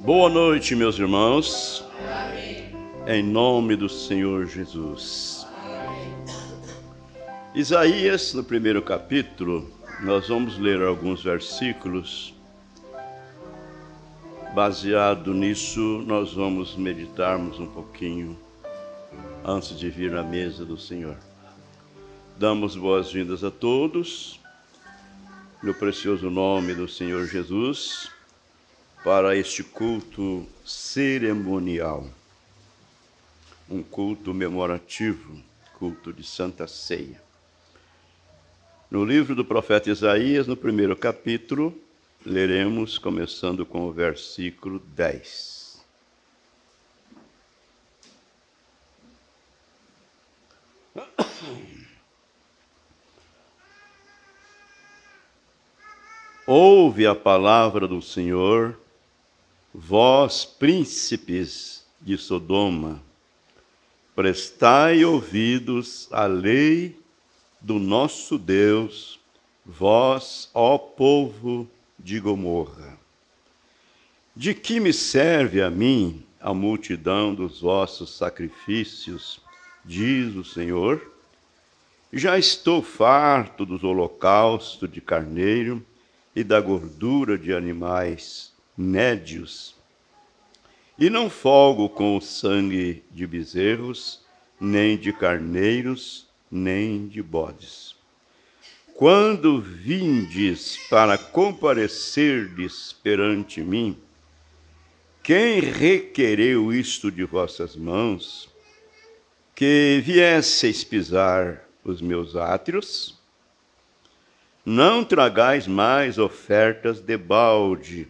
Boa noite, meus irmãos. Amém. Em nome do Senhor Jesus. Amém. Isaías, no primeiro capítulo, nós vamos ler alguns versículos. Baseado nisso, nós vamos meditarmos um pouquinho antes de vir à mesa do Senhor. Damos boas-vindas a todos, no precioso nome do Senhor Jesus, para este culto cerimonial, um culto memorativo, culto de Santa Ceia. No livro do profeta Isaías, no primeiro capítulo, leremos começando com o versículo 10. Ouve a palavra do Senhor, vós, príncipes de Sodoma, prestai ouvidos à lei do nosso Deus, vós, ó povo de Gomorra. De que me serve a mim a multidão dos vossos sacrifícios, diz o Senhor? Já estou farto dos holocaustos de carneiro e da gordura de animais nédios, e não folgo com o sangue de bezerros, nem de carneiros, nem de bodes. Quando vindes para comparecerdes perante mim, quem requereu isto de vossas mãos, que viesseis pisar os meus átrios? Não tragais mais ofertas debalde.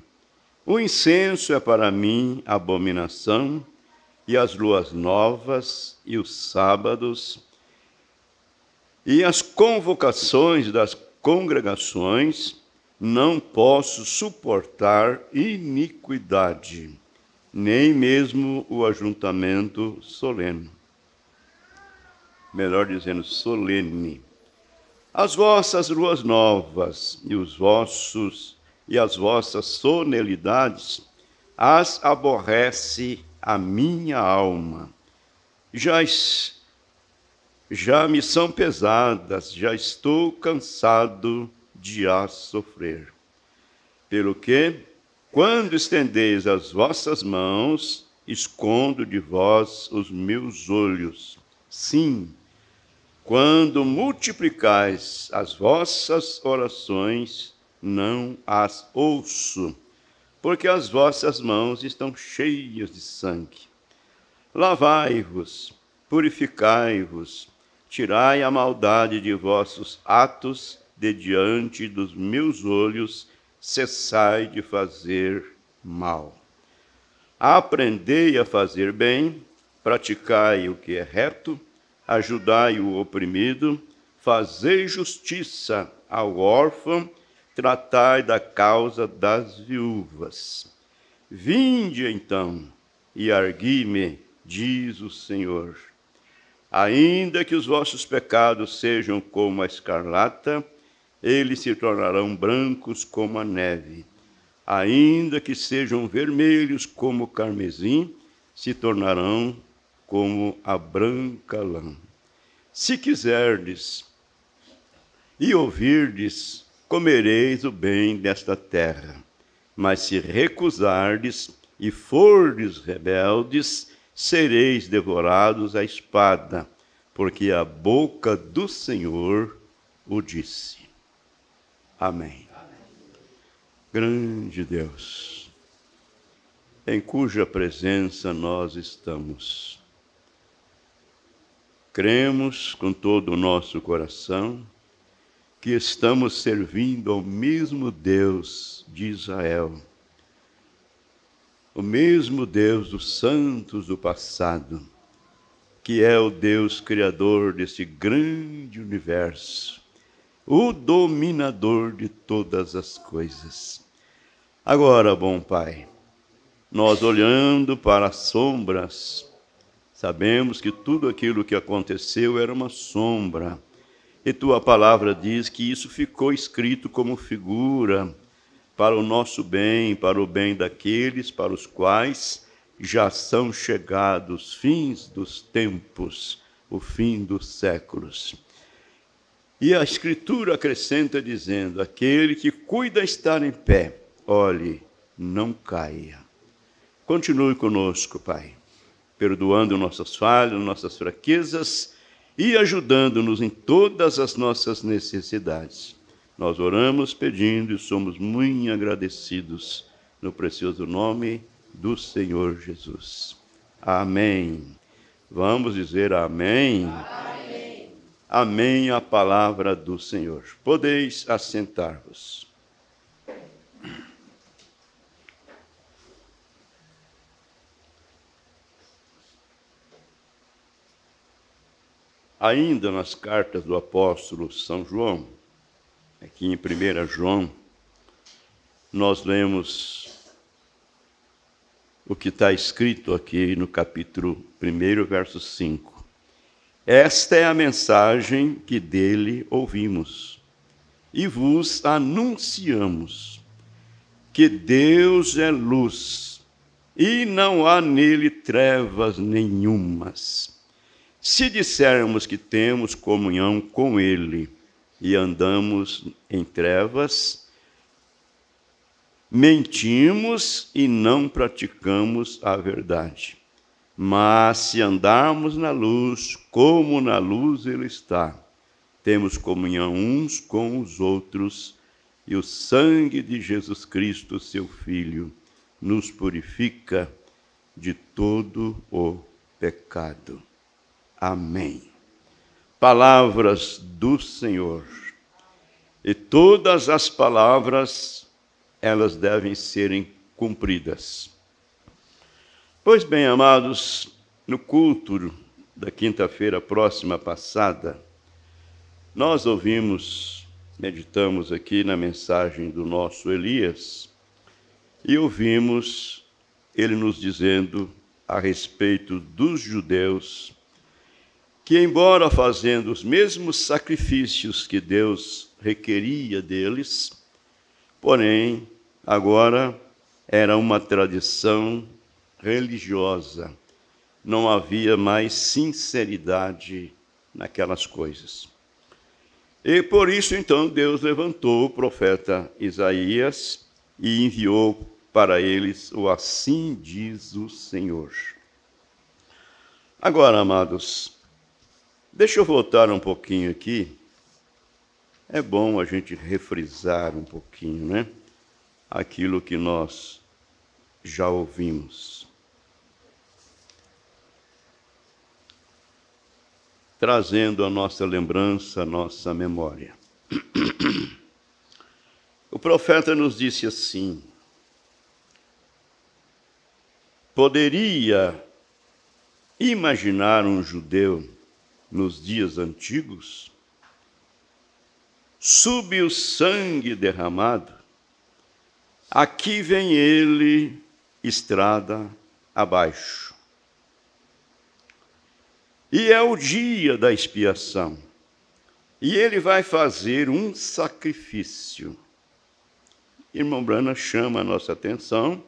O incenso é para mim abominação, e as luas novas, e os sábados, e as convocações das congregações, não posso suportar iniquidade, nem mesmo o ajuntamento solene. Melhor dizendo, solene. As vossas luas novas e as vossas solenidades as aborrece a minha alma. Já me são pesadas, já estou cansado de as sofrer. Pelo que, quando estendeis as vossas mãos, escondo de vós os meus olhos. Sim, quando multiplicais as vossas orações, não as ouço, porque as vossas mãos estão cheias de sangue. Lavai-vos, purificai-vos, tirai a maldade de vossos atos de diante dos meus olhos, cessai de fazer mal. Aprendei a fazer bem, praticai o que é reto, ajudai o oprimido, fazei justiça ao órfão, tratai da causa das viúvas. Vinde então e argui-me, diz o Senhor. Ainda que os vossos pecados sejam como a escarlata, eles se tornarão brancos como a neve. Ainda que sejam vermelhos como o carmesim, se tornarão como a branca lã. Se quiserdes e ouvirdes, comereis o bem desta terra. Mas se recusardes e fordes rebeldes, sereis devorados à espada, porque a boca do Senhor o disse. Amém. Grande Deus, em cuja presença nós estamos. Cremos com todo o nosso coração que estamos servindo ao mesmo Deus de Israel, o mesmo Deus dos santos do passado, que é o Deus criador desse grande universo, o dominador de todas as coisas. Agora, bom Pai, nós olhando para as sombras, sabemos que tudo aquilo que aconteceu era uma sombra. E tua palavra diz que isso ficou escrito como figura para o nosso bem, para o bem daqueles para os quais já são chegados os fins dos tempos, o fim dos séculos. E a Escritura acrescenta dizendo: aquele que cuida estar em pé, olhe, não caia. Continue conosco, Pai, perdoando nossas falhas, nossas fraquezas e ajudando-nos em todas as nossas necessidades. Nós oramos pedindo e somos muito agradecidos no precioso nome do Senhor Jesus. Amém. Vamos dizer amém. Amém. Amém a palavra do Senhor. Podeis assentar-vos. Ainda nas cartas do apóstolo São João, aqui em 1 João, nós lemos o que está escrito aqui no capítulo 1, verso 5. Esta é a mensagem que dele ouvimos e vos anunciamos, que Deus é luz e não há nele trevas nenhumas. Se dissermos que temos comunhão com ele e andamos em trevas, mentimos e não praticamos a verdade. Mas se andarmos na luz, como na luz ele está, temos comunhão uns com os outros, e o sangue de Jesus Cristo, seu Filho, nos purifica de todo o pecado. Amém. Palavras do Senhor. E todas as palavras, elas devem serem cumpridas. Pois bem, amados, no culto da quinta-feira próxima passada, nós meditamos aqui na mensagem do nosso Elias, e ouvimos ele nos dizendo a respeito dos judeus, que embora fazendo os mesmos sacrifícios que Deus requeria deles, porém, agora era uma tradição religiosa, não havia mais sinceridade naquelas coisas. E por isso, então, Deus levantou o profeta Isaías e enviou para eles o assim diz o Senhor. Agora, amados, deixa eu voltar um pouquinho aqui. É bom a gente refrisar um pouquinho, né? Aquilo que nós já ouvimos. Trazendo a nossa lembrança, a nossa memória. O profeta nos disse assim: poderia imaginar um judeu nos dias antigos, sob o sangue derramado, aqui vem ele, estrada abaixo. E é o dia da expiação, e ele vai fazer um sacrifício. Irmão Brana chama a nossa atenção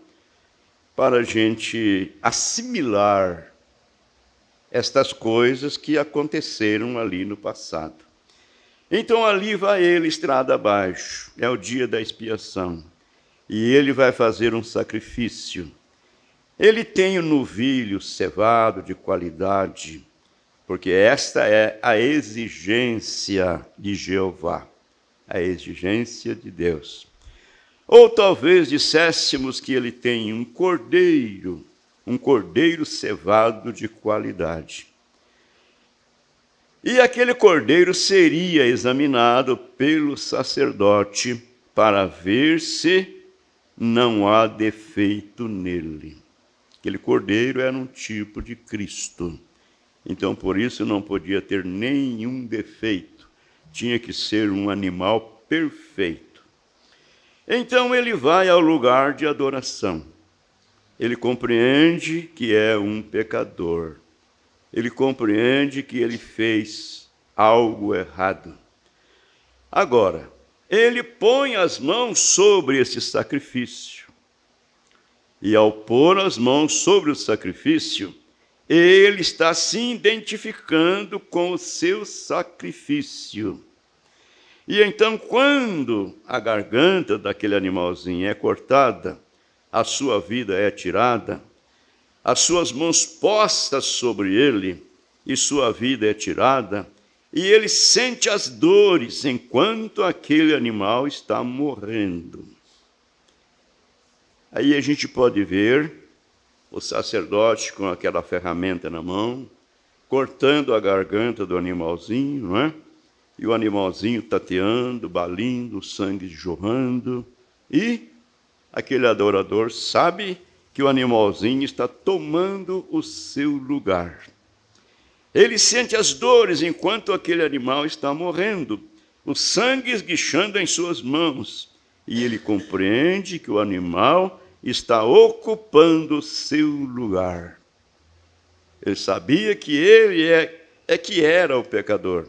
para a gente assimilar estas coisas que aconteceram ali no passado. Então ali vai ele, estrada abaixo, é o dia da expiação, e ele vai fazer um sacrifício. Ele tem um novilho cevado de qualidade, porque esta é a exigência de Jeová, a exigência de Deus. Ou talvez disséssemos que ele tem um cordeiro cevado de qualidade. E aquele cordeiro seria examinado pelo sacerdote para ver se não há defeito nele. Aquele cordeiro era um tipo de Cristo. Então, por isso, não podia ter nenhum defeito. Tinha que ser um animal perfeito. Então, ele vai ao lugar de adoração. Ele compreende que é um pecador. Ele compreende que ele fez algo errado. Agora, ele põe as mãos sobre esse sacrifício. E ao pôr as mãos sobre o sacrifício, ele está se identificando com o seu sacrifício. E então, quando a garganta daquele animalzinho é cortada, a sua vida é tirada, as suas mãos postas sobre ele, e sua vida é tirada, e ele sente as dores enquanto aquele animal está morrendo. Aí a gente pode ver o sacerdote com aquela ferramenta na mão, cortando a garganta do animalzinho, não é? E o animalzinho tateando, balindo, o sangue jorrando, e aquele adorador sabe que o animalzinho está tomando o seu lugar. Ele sente as dores enquanto aquele animal está morrendo, o sangue esguichando em suas mãos, e ele compreende que o animal está ocupando o seu lugar. Ele sabia que ele que era o pecador,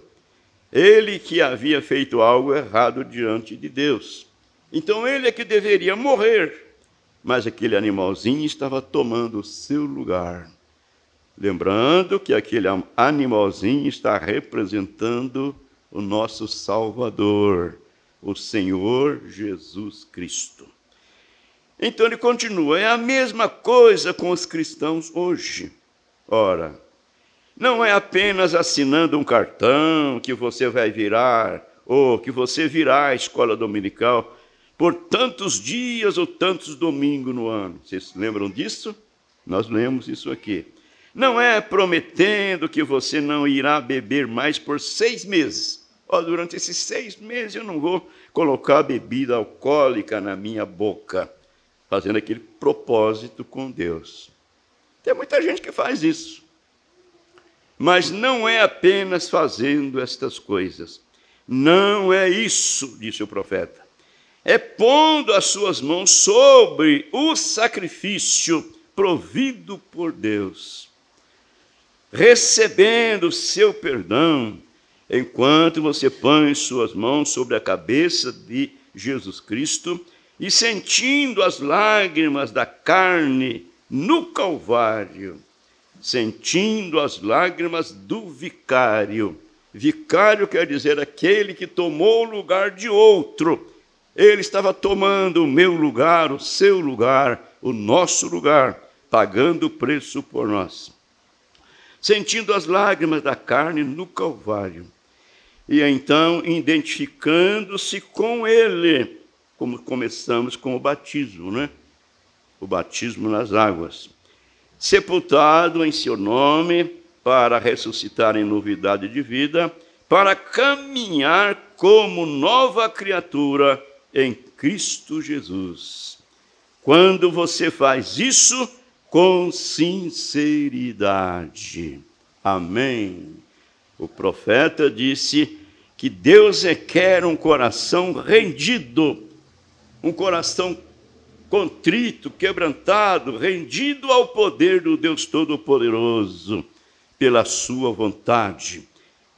ele que havia feito algo errado diante de Deus. Então ele é que deveria morrer, mas aquele animalzinho estava tomando o seu lugar. Lembrando que aquele animalzinho está representando o nosso Salvador, o Senhor Jesus Cristo. Então ele continua, é a mesma coisa com os cristãos hoje. Ora, não é apenas assinando um cartão que você vai virar, ou que você virá à escola dominical por tantos dias ou tantos domingos no ano. Vocês lembram disso? Nós lemos isso aqui. Não é prometendo que você não irá beber mais por 6 meses. Durante esses 6 meses eu não vou colocar bebida alcoólica na minha boca, fazendo aquele propósito com Deus. Tem muita gente que faz isso. Mas não é apenas fazendo estas coisas. Não é isso, disse o profeta. É pondo as suas mãos sobre o sacrifício provido por Deus, recebendo o seu perdão, enquanto você põe suas mãos sobre a cabeça de Jesus Cristo e sentindo as lágrimas da carne no Calvário, sentindo as lágrimas do vicário. Vicário quer dizer aquele que tomou o lugar de outro. Ele estava tomando o meu lugar, o seu lugar, o nosso lugar, pagando o preço por nós. Sentindo as lágrimas da carne no Calvário. E então identificando-se com ele, como começamos com o batismo, né? O batismo nas águas. Sepultado em seu nome, para ressuscitar em novidade de vida, para caminhar como nova criatura em Cristo Jesus. Quando você faz isso com sinceridade. Amém. O profeta disse que Deus quer um coração rendido, um coração contrito, quebrantado, rendido ao poder do Deus Todo-Poderoso, pela sua vontade.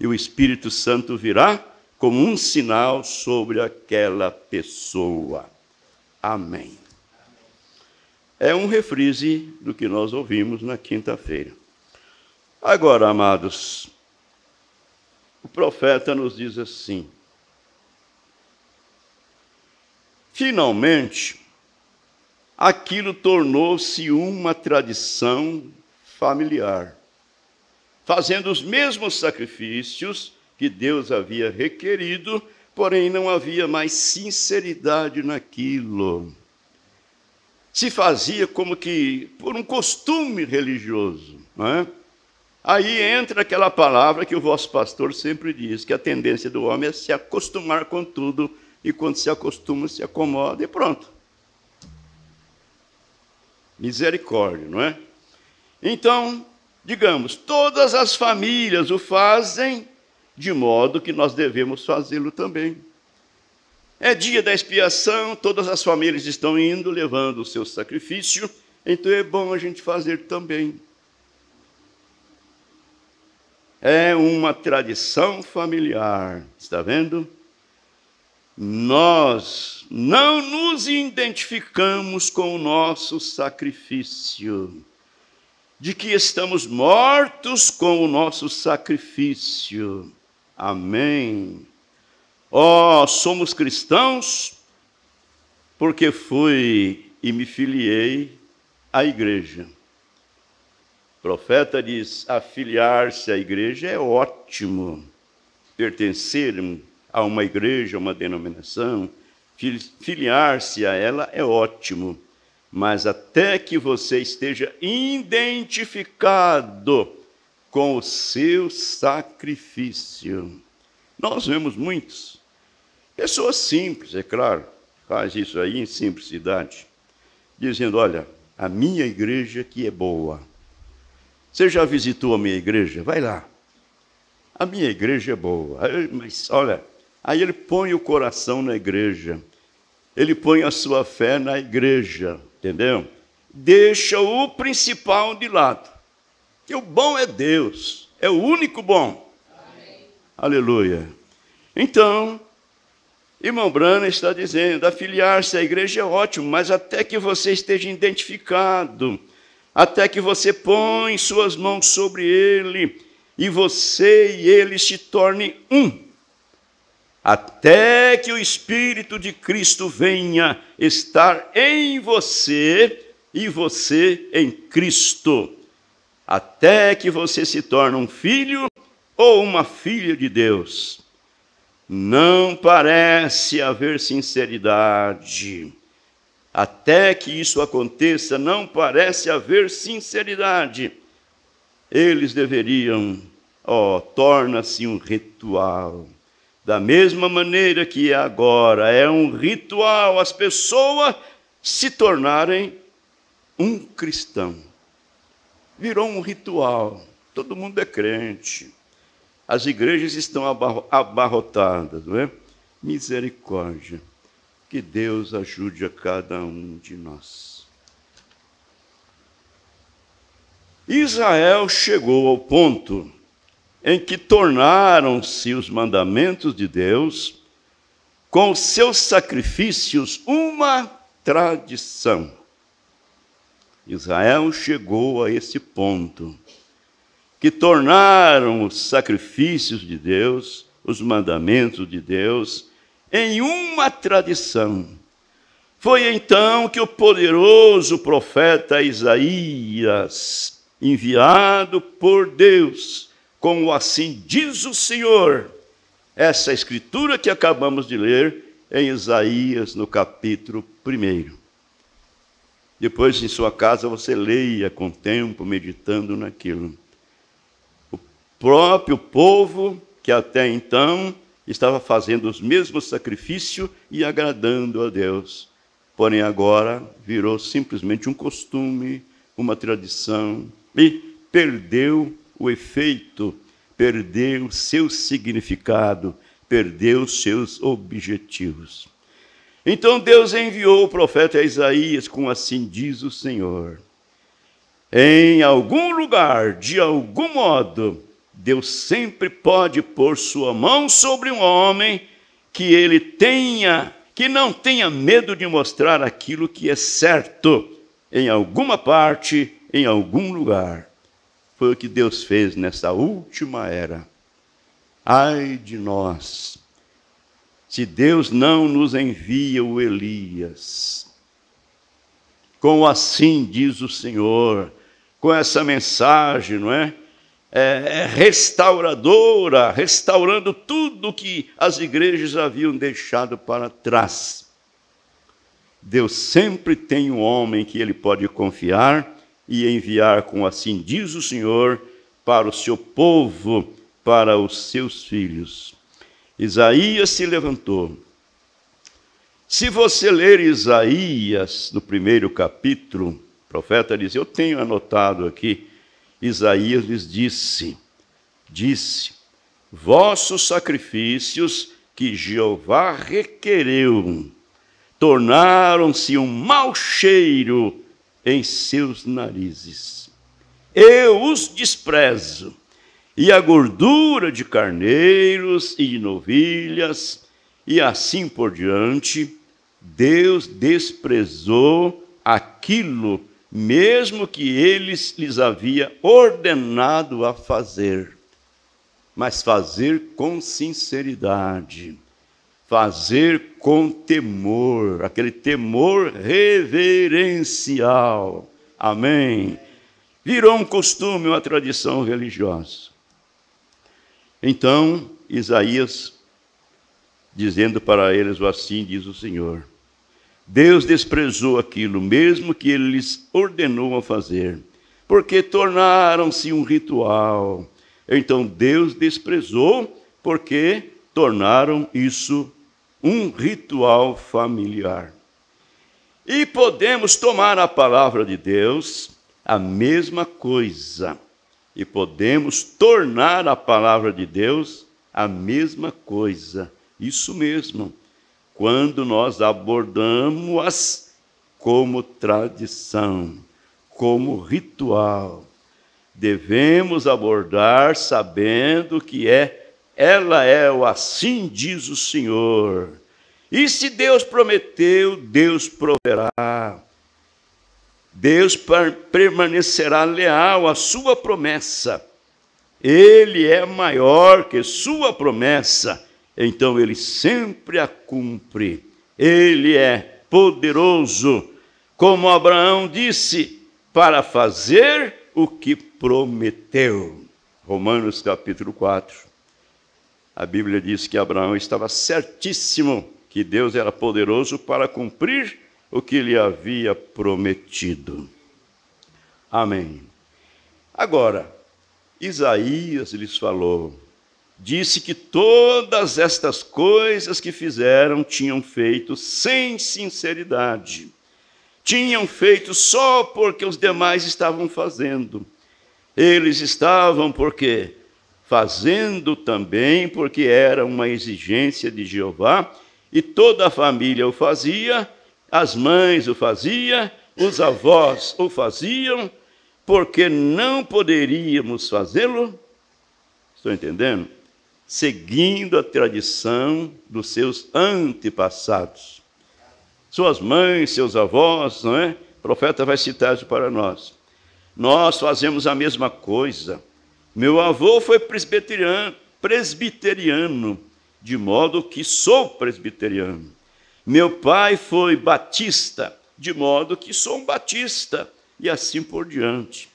E o Espírito Santo virá como um sinal sobre aquela pessoa. Amém. É um reprise do que nós ouvimos na quinta-feira. Agora, amados, o profeta nos diz assim: finalmente, aquilo tornou-se uma tradição familiar, fazendo os mesmos sacrifícios que Deus havia requerido, porém não havia mais sinceridade naquilo. Se fazia como que por um costume religioso, não é? Aí entra aquela palavra que o vosso pastor sempre diz, que a tendência do homem é se acostumar com tudo, e quando se acostuma, se acomoda e pronto. Misericórdia, não é? Então, digamos, todas as famílias o fazem, de modo que nós devemos fazê-lo também. É dia da expiação, todas as famílias estão indo, levando o seu sacrifício, então é bom a gente fazer também. É uma tradição familiar, está vendo? nós não nos identificamos com o nosso sacrifício, de que estamos mortos com o nosso sacrifício. Amém. Somos cristãos porque fui e me filiei à igreja. O profeta diz: afiliar-se à igreja é ótimo, pertencer a uma igreja, a uma denominação, filiar-se a ela é ótimo, mas até que você esteja identificado com o seu sacrifício. Nós vemos muitos, pessoas simples, é claro, faz isso aí em simplicidade, dizendo: olha, a minha igreja que é boa. Você já visitou a minha igreja? Vai lá. A minha igreja é boa. Mas olha, aí ele põe o coração na igreja, ele põe a sua fé na igreja, entendeu? Deixa o principal de lado. Que o bom é Deus, é o único bom. Amém. Aleluia. Então, irmão Branham está dizendo: afiliar-se à igreja é ótimo, mas até que você esteja identificado, até que você põe suas mãos sobre ele, e você e ele se tornem um, até que o Espírito de Cristo venha estar em você e você em Cristo, até que você se torne um filho ou uma filha de Deus. Não parece haver sinceridade. Até que isso aconteça, não parece haver sinceridade. Eles deveriam, torna-se um ritual. Da mesma maneira que agora é um ritual as pessoas se tornarem um cristão. Virou um ritual. Todo mundo é crente. As igrejas estão abarrotadas, não é? Misericórdia. Que Deus ajude a cada um de nós. Israel chegou ao ponto em que tornaram-se os mandamentos de Deus, com os seus sacrifícios, uma tradição. Israel chegou a esse ponto, que tornaram os sacrifícios de Deus, os mandamentos de Deus, em uma tradição. Foi então que o poderoso profeta Isaías, enviado por Deus, como assim diz o Senhor, essa escritura que acabamos de ler em Isaías, no capítulo 1. Depois, em sua casa, você leia com tempo, meditando naquilo. O próprio povo que até então estava fazendo os mesmos sacrifícios e agradando a Deus. Porém, agora virou simplesmente um costume, uma tradição, e perdeu o efeito, perdeu o seu significado, perdeu os seus objetivos. Então Deus enviou o profeta Isaías com assim diz o Senhor. Em algum lugar, de algum modo, Deus sempre pode pôr sua mão sobre um homem que não tenha medo de mostrar aquilo que é certo, em alguma parte, em algum lugar. Foi o que Deus fez nessa última era. Ai de nós, se Deus não nos envia o Elias, com assim diz o Senhor, com essa mensagem, não é? Restauradora, restaurando tudo que as igrejas haviam deixado para trás. Deus sempre tem um homem que ele pode confiar e enviar, com assim diz o Senhor, para o seu povo, para os seus filhos. Isaías se levantou. Se você ler Isaías, no 1º capítulo, o profeta diz, eu tenho anotado aqui, Isaías lhes disse, vossos sacrifícios que Jeová requereu, tornaram-se um mau cheiro em seus narizes. Eu os desprezo, e a gordura de carneiros e de novilhas, e assim por diante, Deus desprezou aquilo mesmo que eles lhes havia ordenado a fazer, mas fazer com sinceridade, fazer com temor, aquele temor reverencial. Amém? Virou um costume, uma tradição religiosa. Então, Isaías, dizendo para eles, assim diz o Senhor: Deus desprezou aquilo mesmo que ele lhes ordenou a fazer, porque tornaram-se um ritual. Então Deus desprezou porque tornaram isso um ritual familiar. E podemos tomar a palavra de Deus a mesma coisa. E podemos tornar a palavra de Deus a mesma coisa. Isso mesmo. Quando nós abordamos-as como tradição, como ritual, devemos abordar sabendo que ela é o assim diz o Senhor. E se Deus prometeu, Deus proverá. Deus permanecerá leal à sua promessa. Ele é maior que sua promessa. Então ele sempre a cumpre. Ele é poderoso, como Abraão disse, para fazer o que prometeu. Romanos capítulo 4. A Bíblia diz que Abraão estava certíssimo que Deus era poderoso para cumprir o que lhe havia prometido. Amém. Agora, Isaías lhes falou, disse que todas estas coisas que fizeram tinham feito sem sinceridade. Tinham feito só porque os demais estavam fazendo. Eles estavam porque fazendo também porque era uma exigência de Jeová, e toda a família o fazia, as mães o faziam, os avós o faziam, porque não poderíamos fazê-lo. Estão entendendo? Seguindo a tradição dos seus antepassados. Suas mães, seus avós, não é? O profeta vai citar isso para nós. Nós fazemos a mesma coisa. Meu avô foi presbiteriano, de modo que sou presbiteriano. Meu pai foi batista, de modo que sou um batista, e assim por diante.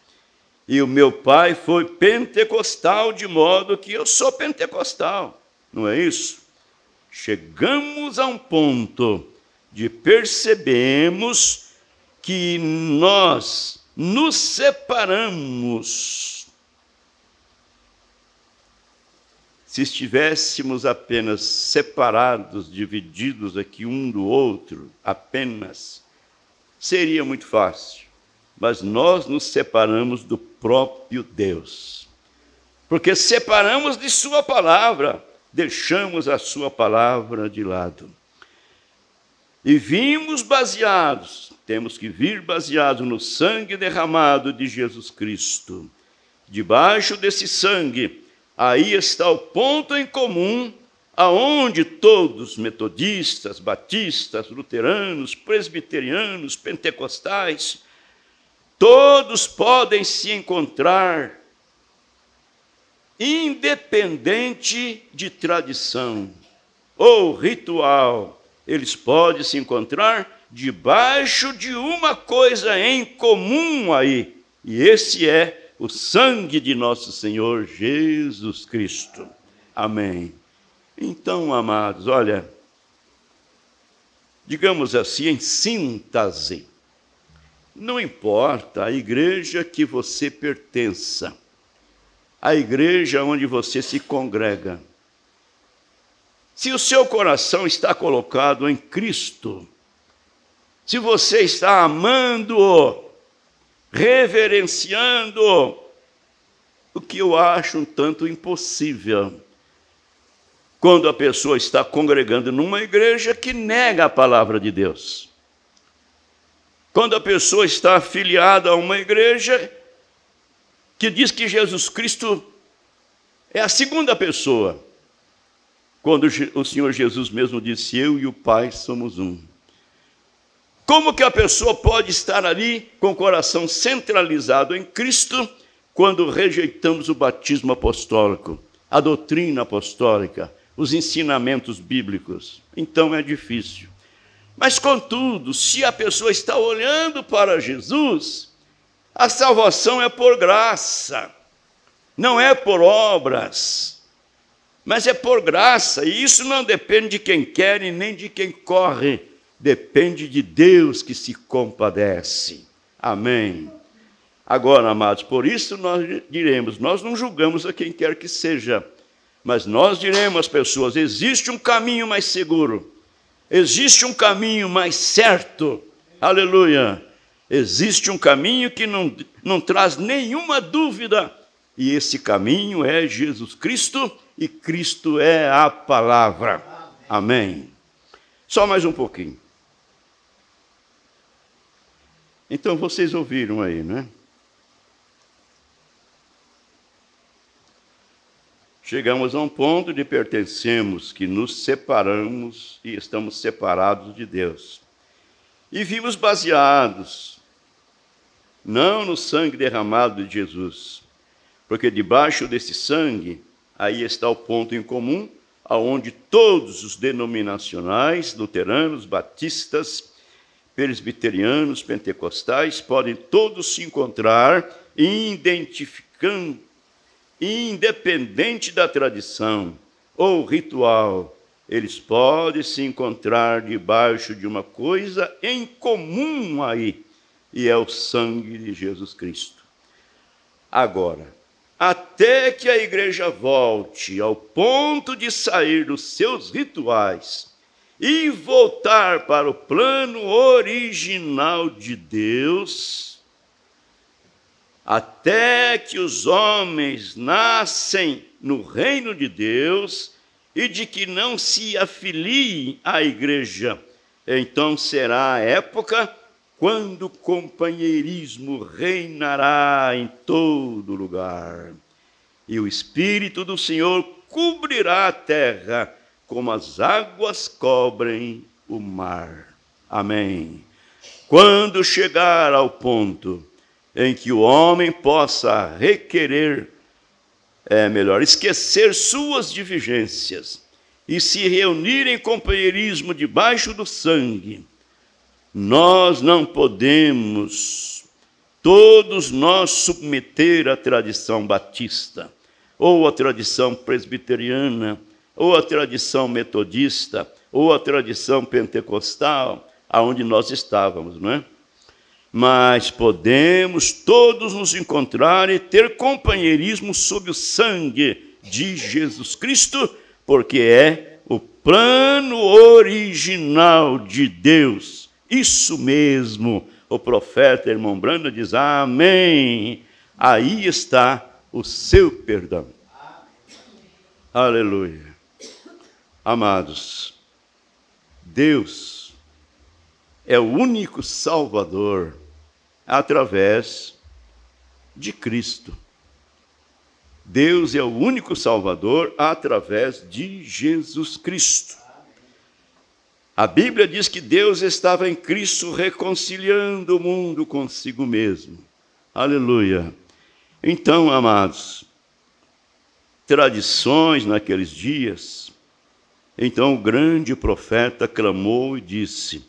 E o meu pai foi pentecostal, de modo que eu sou pentecostal. Não é isso? Chegamos a um ponto de percebermos que nós nos separamos. Se estivéssemos apenas separados, divididos aqui um do outro, apenas, seria muito fácil. Mas nós nos separamos do próprio Deus. Porque separamos de sua palavra, deixamos a sua palavra de lado. E vimos temos que vir baseados no sangue derramado de Jesus Cristo. Debaixo desse sangue, aí está o ponto em comum, aonde todos, metodistas, batistas, luteranos, presbiterianos, pentecostais, todos podem se encontrar, independente de tradição ou ritual. Eles podem se encontrar debaixo de uma coisa em comum aí, e esse é o sangue de nosso Senhor Jesus Cristo. Amém. Então, amados, olha, digamos assim, em síntese, não importa a igreja que você pertença, a igreja onde você se congrega, se o seu coração está colocado em Cristo, se você está amando-o, reverenciando-o, o que eu acho um tanto impossível, quando a pessoa está congregando numa igreja que nega a palavra de Deus. Quando a pessoa está afiliada a uma igreja que diz que Jesus Cristo é a segunda pessoa. quando o Senhor Jesus mesmo disse: eu e o Pai somos um. Como que a pessoa pode estar ali com o coração centralizado em Cristo quando rejeitamos o batismo apostólico, a doutrina apostólica, os ensinamentos bíblicos? Então é difícil. Mas, contudo, se a pessoa está olhando para Jesus, a salvação é por graça, não é por obras, mas é por graça. E isso não depende de quem quer e nem de quem corre, depende de Deus que se compadece. Amém. Agora, amados, por isso nós diremos, nós não julgamos a quem quer que seja, mas nós diremos às pessoas: existe um caminho mais seguro, existe um caminho mais certo, aleluia, existe um caminho que não traz nenhuma dúvida, e esse caminho é Jesus Cristo, e Cristo é a palavra. Amém. Só mais um pouquinho. Então vocês ouviram aí, não é? Chegamos a um ponto de pertencemos, que nos separamos e estamos separados de Deus. E vimos baseados, não no sangue derramado de Jesus, porque debaixo desse sangue, aí está o ponto em comum, aonde todos os denominacionais, luteranos, batistas, presbiterianos, pentecostais, podem todos se encontrar, identificando, independente da tradição ou ritual, eles podem se encontrar debaixo de uma coisa em comum aí, e é o sangue de Jesus Cristo. Agora, até que a igreja volte ao ponto de sair dos seus rituais e voltar para o plano original de Deus, até que os homens nascem no reino de Deus e de que não se afiliem à igreja, então será a época quando o companheirismo reinará em todo lugar, e o Espírito do Senhor cobrirá a terra como as águas cobrem o mar. Amém. Quando chegar ao ponto em que o homem possa esquecer suas divergências e se reunir em companheirismo debaixo do sangue, nós não podemos, todos nós, submeter a tradição batista, ou a tradição presbiteriana, ou a tradição metodista, ou a tradição pentecostal, aonde nós estávamos, não é? Mas podemos todos nos encontrar e ter companheirismo sob o sangue de Jesus Cristo, porque é o plano original de Deus. Isso mesmo, o profeta irmão Branda diz: amém. Aí está o seu perdão. Aleluia. Amados, Deus é o único Salvador através de Cristo. Deus é o único Salvador através de Jesus Cristo. A Bíblia diz que Deus estava em Cristo reconciliando o mundo consigo mesmo. Aleluia. Então, amados, tradições naqueles dias, então o grande profeta clamou e disse: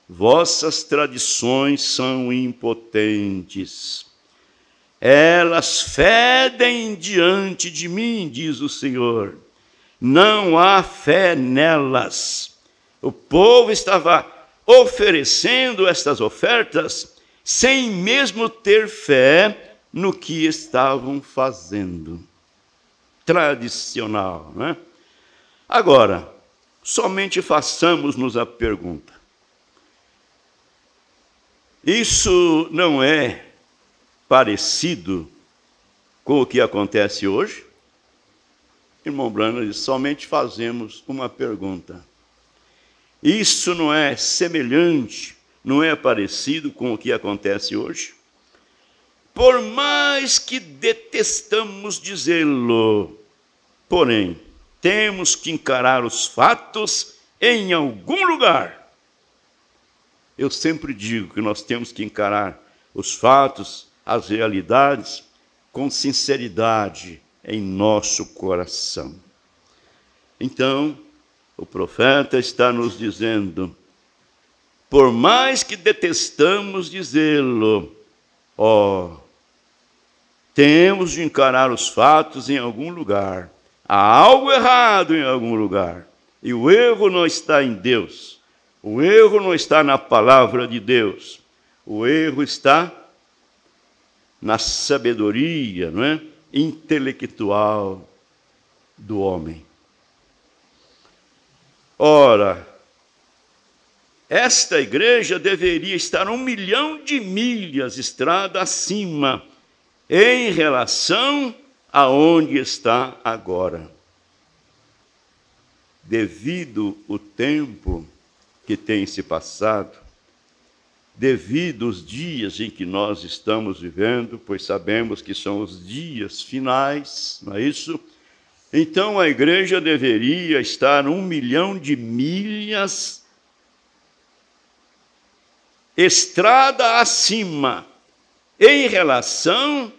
vossas tradições são impotentes, elas fedem diante de mim, diz o Senhor, não há fé nelas. O povo estava oferecendo estas ofertas sem mesmo ter fé no que estavam fazendo. Tradicional, não é? Agora, somente façamos-nos a pergunta: isso não é parecido com o que acontece hoje? Irmão Brando diz: somente fazemos uma pergunta. Isso não é semelhante, não é parecido com o que acontece hoje? Por mais que detestamos dizê-lo, porém, temos que encarar os fatos em algum lugar. Eu sempre digo que nós temos que encarar os fatos, as realidades, com sinceridade em nosso coração. Então, o profeta está nos dizendo, por mais que detestamos dizê-lo, temos de encarar os fatos em algum lugar. Há algo errado em algum lugar. E o erro não está em Deus. O erro não está na palavra de Deus. O erro está na sabedoria, não é? Intelectual do homem. Ora, esta igreja deveria estar 1 milhão de milhas estrada acima em relação aonde está agora. Devido o tempo que tem se passado, devido os dias em que nós estamos vivendo, pois sabemos que são os dias finais, não é isso? Então a igreja deveria estar 1 milhão de milhas estrada acima em relação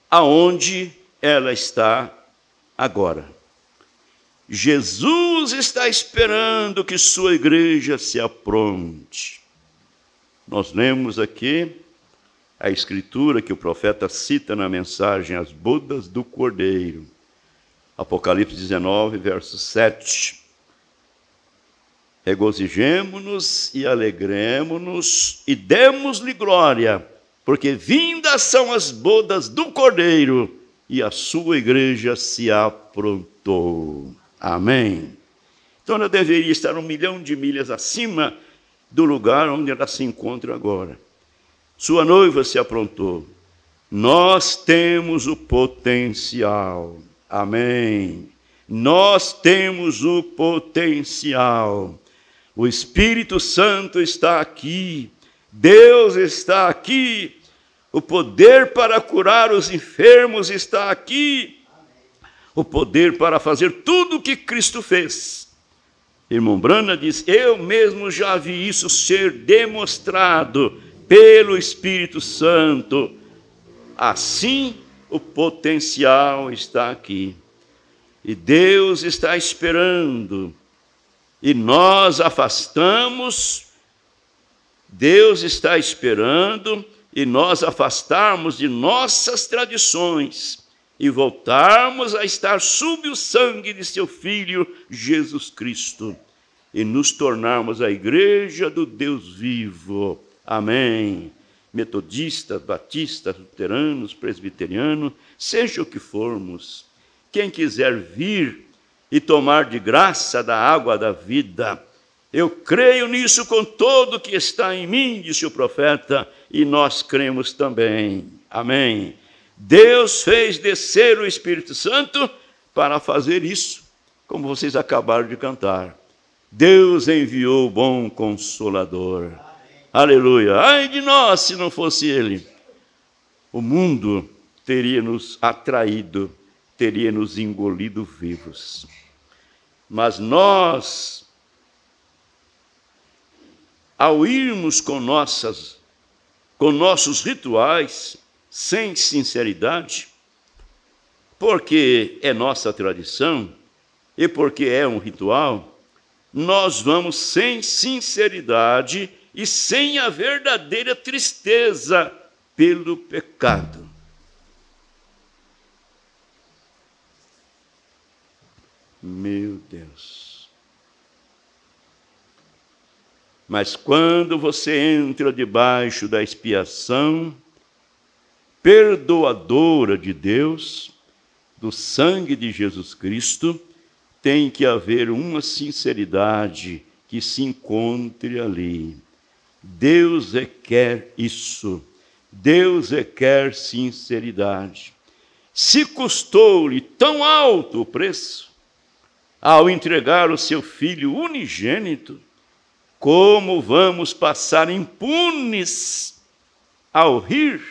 aonde ela está agora. Jesus está esperando que sua igreja se apronte. Nós lemos aqui a escritura que o profeta cita na mensagem As Bodas do Cordeiro. Apocalipse 19, verso 7. Regozijemo-nos e alegremo-nos e demos-lhe glória, porque vindas são as bodas do Cordeiro e a sua igreja se aprontou. Amém. Então ela deveria estar 1 milhão de milhas acima do lugar onde ela se encontra agora. Sua noiva se aprontou. Nós temos o potencial. Amém. Nós temos o potencial. O Espírito Santo está aqui. Deus está aqui. O poder para curar os enfermos está aqui. O poder para fazer tudo o que Cristo fez. Irmão Brana diz, eu mesmo já vi isso ser demonstrado pelo Espírito Santo. Assim, o potencial está aqui. E Deus está esperando. E nós afastamos. Deus está esperando. E nós afastarmos de nossas tradições. E voltarmos a estar sob o sangue de seu Filho, Jesus Cristo. E nos tornarmos a igreja do Deus vivo. Amém. Metodistas, batistas, luteranos, presbiterianos, seja o que formos. Quem quiser vir e tomar de graça da água da vida, eu creio nisso com todo o que está em mim, disse o profeta, e nós cremos também. Amém. Deus fez descer o Espírito Santo para fazer isso, como vocês acabaram de cantar. Deus enviou o bom Consolador. Aleluia. Ai de nós, se não fosse Ele. O mundo teria nos atraído, teria nos engolido vivos. Mas nós, ao irmos com nossos rituais, sem sinceridade, porque é nossa tradição e porque é um ritual, nós vamos sem sinceridade e sem a verdadeira tristeza pelo pecado. Meu Deus. Mas quando você entra debaixo da expiação perdoadora de Deus, do sangue de Jesus Cristo, tem que haver uma sinceridade que se encontre ali. Deus requer isso. Deus requer sinceridade. Se custou-lhe tão alto o preço, ao entregar o seu Filho unigênito, como vamos passar impunes ao rir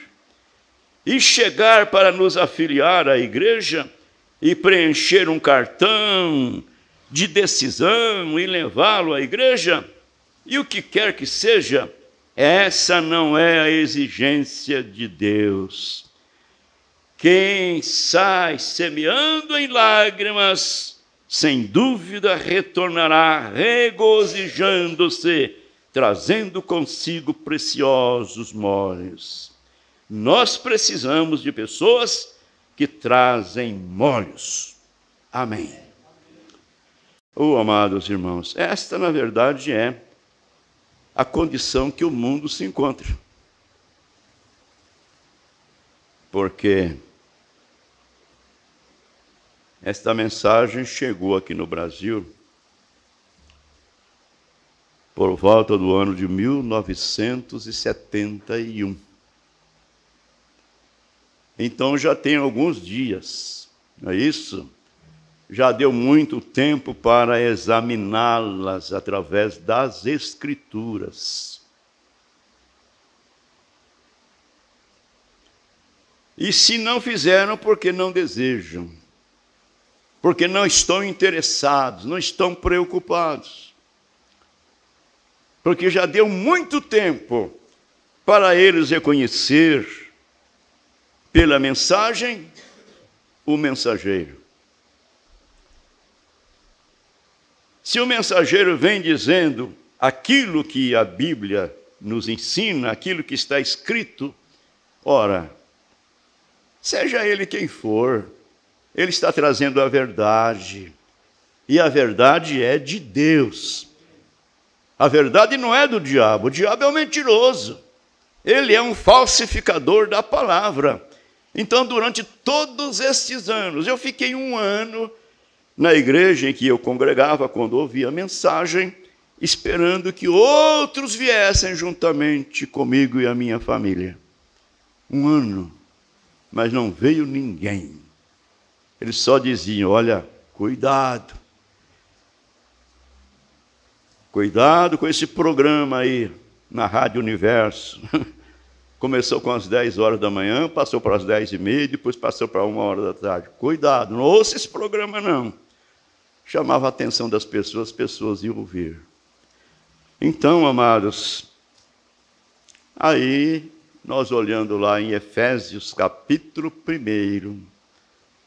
e chegar para nos afiliar à igreja e preencher um cartão de decisão e levá-lo à igreja, e o que quer que seja, essa não é a exigência de Deus. Quem sai semeando em lágrimas, sem dúvida retornará regozijando-se, trazendo consigo preciosos molhos. Nós precisamos de pessoas que trazem molhos. Amém. Amados irmãos, esta na verdade é a condição que o mundo se encontra. Porque esta mensagem chegou aqui no Brasil por volta do ano de 1971. Então já tem alguns dias, não é isso? Já deu muito tempo para examiná-las através das Escrituras. E se não fizeram, porque não desejam, porque não estão interessados, não estão preocupados. Porque já deu muito tempo para eles reconhecer pela mensagem o mensageiro. Se o mensageiro vem dizendo aquilo que a Bíblia nos ensina, aquilo que está escrito, ora, seja ele quem for, ele está trazendo a verdade. E a verdade é de Deus. A verdade não é do diabo. O diabo é um mentiroso. Ele é um falsificador da palavra. Então, durante todos estes anos, eu fiquei 1 ano na igreja em que eu congregava, quando ouvia a mensagem, esperando que outros viessem juntamente comigo e a minha família. 1 ano. Mas não veio ninguém. Eles só diziam, olha, cuidado. Cuidado com esse programa aí, na Rádio Universo. Começou com as 10 horas da manhã, passou para as 10h30, depois passou para 1 hora da tarde. Cuidado, não ouça esse programa não. Chamava a atenção das pessoas, as pessoas iam ouvir. Então, amados, aí nós olhando lá em Efésios capítulo 1,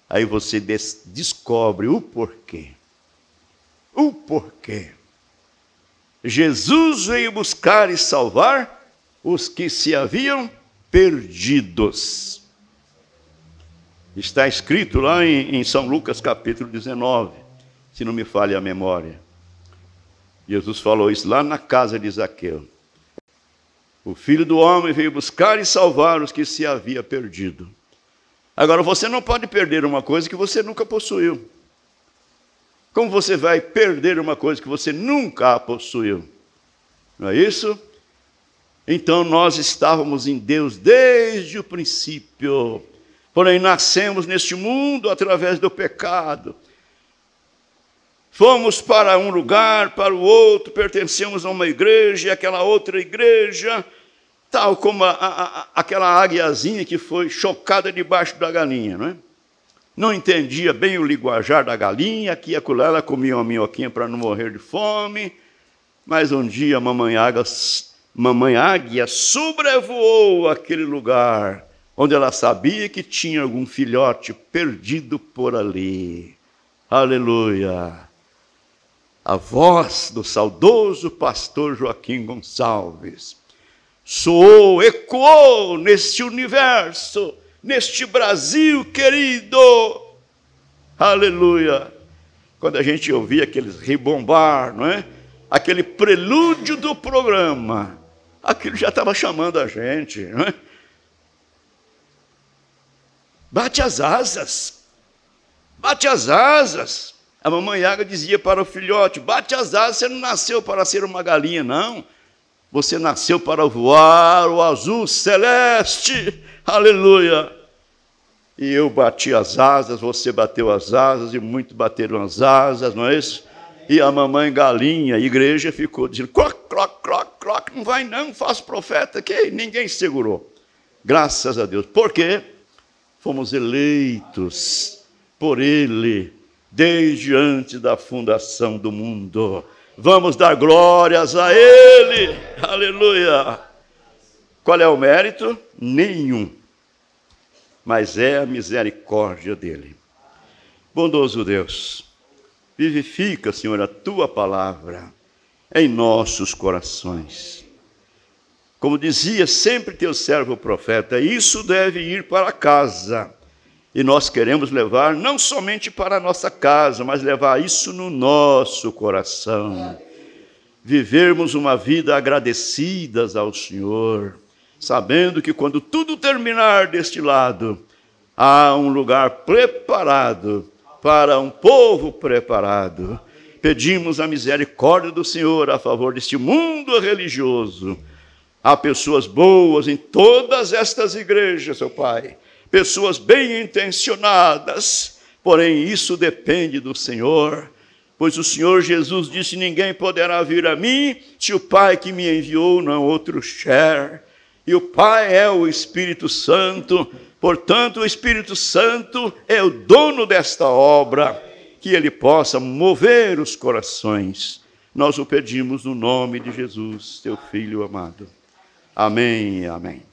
aí você descobre o porquê. O porquê. Jesus veio buscar e salvar os que se haviam perdidos. Está escrito lá em São Lucas capítulo 19, se não me falha a memória. Jesus falou isso lá na casa de Zaqueu. O Filho do Homem veio buscar e salvar os que se havia perdido. Agora, você não pode perder uma coisa que você nunca possuiu. Como você vai perder uma coisa que você nunca possuiu? Não é isso? Então, nós estávamos em Deus desde o princípio. Porém, nascemos neste mundo através do pecado. Fomos para um lugar, para o outro, pertencemos a uma igreja, e aquela outra igreja, tal como aquela águiazinha que foi chocada debaixo da galinha, não é? Não entendia bem o linguajar da galinha, aqui e acolá ela comia uma minhoquinha para não morrer de fome, mas um dia a mamãe águia sobrevoou aquele lugar, onde ela sabia que tinha algum filhote perdido por ali. Aleluia! A voz do saudoso pastor Joaquim Gonçalves soou, ecoou neste universo, neste Brasil querido. Aleluia! Quando a gente ouvia aqueles ribombar, não é? Aquele prelúdio do programa, aquilo já estava chamando a gente, não é? Bate as asas, bate as asas. A mamãe águia dizia para o filhote, bate as asas, você não nasceu para ser uma galinha, não. Você nasceu para voar o azul celeste, aleluia. E eu bati as asas, você bateu as asas, e muitos bateram as asas, não é isso? E a mamãe galinha, a igreja ficou dizendo, croc, croc, croc, croc, não vai não, faço profeta, que ninguém segurou. Graças a Deus. Por quê? Fomos eleitos por Ele, desde antes da fundação do mundo. Vamos dar glórias a Ele. Aleluia. Qual é o mérito? Nenhum. Mas é a misericórdia dEle. Bondoso Deus, vivifica, Senhor, a Tua palavra em nossos corações. Como dizia sempre teu servo profeta, isso deve ir para casa. E nós queremos levar não somente para a nossa casa, mas levar isso no nosso coração. Vivermos uma vida agradecidas ao Senhor, sabendo que quando tudo terminar deste lado, há um lugar preparado para um povo preparado. Pedimos a misericórdia do Senhor a favor deste mundo religioso. Há pessoas boas em todas estas igrejas, seu Pai. Pessoas bem intencionadas, porém isso depende do Senhor, pois o Senhor Jesus disse, ninguém poderá vir a mim, se o Pai que me enviou não outro quer. E o Pai é o Espírito Santo, portanto o Espírito Santo é o dono desta obra, que Ele possa mover os corações. Nós o pedimos no nome de Jesus, teu Filho amado. Amém e amém.